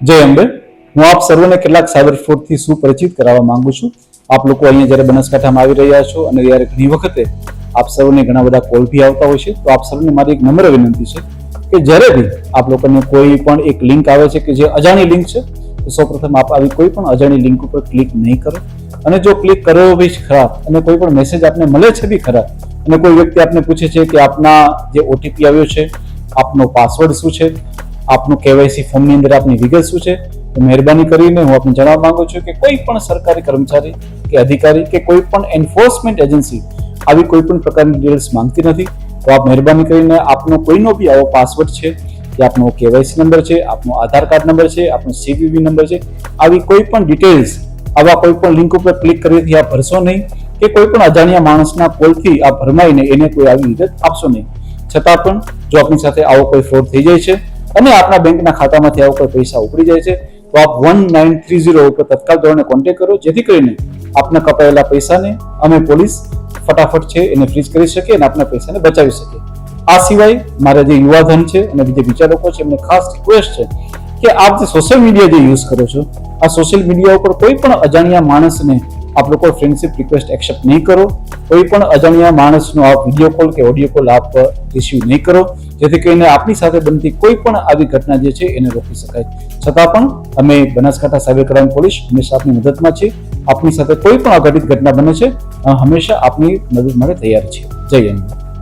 જય અંબે. હું આપ સર્વને કેટલાક સાયબર ફ્રોડથી સુપરિચિત કરાવવા માંગુ છું. આપ લોકો અહીંયા જ્યારે બનાસકાંઠામાં આવી રહ્યા છો અને જ્યારે ઘણી વખતે આપ સર્વને ઘણા બધા કોલ બી આવતા હોય છે, તો આપ સર્વને મારી એક નમ્ર વિનંતી છે કે જ્યારે બી આપ લોકોને કોઈ પણ એક લિંક આવે છે કે જે અજાણી લિંક છે, તો સૌપ્રથમ આપ આવી કોઈ પણ અજાણી લિંક ઉપર ક્લિક નહીં કરો. અને જો ક્લિક કરો બી ખરા અને કોઈ પણ મેસેજ આપને મળે છે બી ખરા અને કોઈ વ્યક્તિ આપને પૂછે છે કે આપના જે ઓટીપી આવ્યો છે, આપનો પાસવર્ડ શું છે, આપનું કેવાયસી ફોર્મની અંદર આપની વિગત શું છે, તો મહેરબાની કરીને હું આપને જણાવવા માંગુ છું કે કોઈ પણ સરકારી કર્મચારી કે અધિકારી કે કોઈ પણ એન્ફોર્સમેન્ટ એજન્સી આવી કોઈ પણ પ્રકારની ડિટેલ્સ માંગતી નથી. તો આપ મહેરબાની કરીને આપનો કોઈનો બી આવો પાસવર્ડ છે કે આપનો કેવાયસી નંબર છે, આપનો આધાર કાર્ડ નંબર છે, આપનો સીવીવી નંબર છે, આવી કોઈ પણ ડિટેલ્સ આવા કોઈ પણ લિંક ઉપર ક્લિક કરવાથી આપ ભરશો નહીં કે કોઈ પણ અજાણ્યા માણસના કોલથી આપ ભરમાઈને એને કોઈ આવી વિગત આપશો નહીં. છતાં પણ જો આપની સાથે આવો કોઈ ફ્રોડ થઈ જાય છે અને આપણા બેંકના ખાતામાંથી આવો કોઈ પૈસા ઉપડી જાય છે, તો આપ 1930 ઉપર તત્કાલ ધોરણે કોન્ટેક્ટ કરો, જેથી કરીને આપના કપાયેલા પૈસાને અમે પોલીસ ફટાફટ છે એને ફ્રીઝ કરી શકીએ અને આપના પૈસાને બચાવી શકીએ. આ સિવાય મારા જે યુવાધન છે અને બીજા લોકો છે એમને ખાસ રિક્વેસ્ટ છે કે આપ જે સોશિયલ મીડિયા જે યુઝ કરો છો, આ સોશિયલ મીડિયા ઉપર કોઈ પણ અજાણ્યા માણસને આપ લોકો ફ્રેન્ડશિપ રિક્વેસ્ટ એક્સેપ્ટ નહીં કરો. કોઈ પણ અજાણ્યા માણસનો આપ વિડીયો કોલ કે ઓડિયો કોલ આપ રિસીવ નહીં કરો, જેથી કરીને આપની સાથે બનતી કોઈ પણ આવી ઘટના જે છે એને રોકી શકાય. છતાં પણ અમે બનાસકાંઠા સાયબર ક્રાઇમ પોલીસ હંમેશા આપની મદદમાં છીએ. આપની સાથે કોઈ પણ અઘટિત ઘટના બને છે, હંમેશા આપની મદદ માટે તૈયાર છીએ. જય હિન્દ.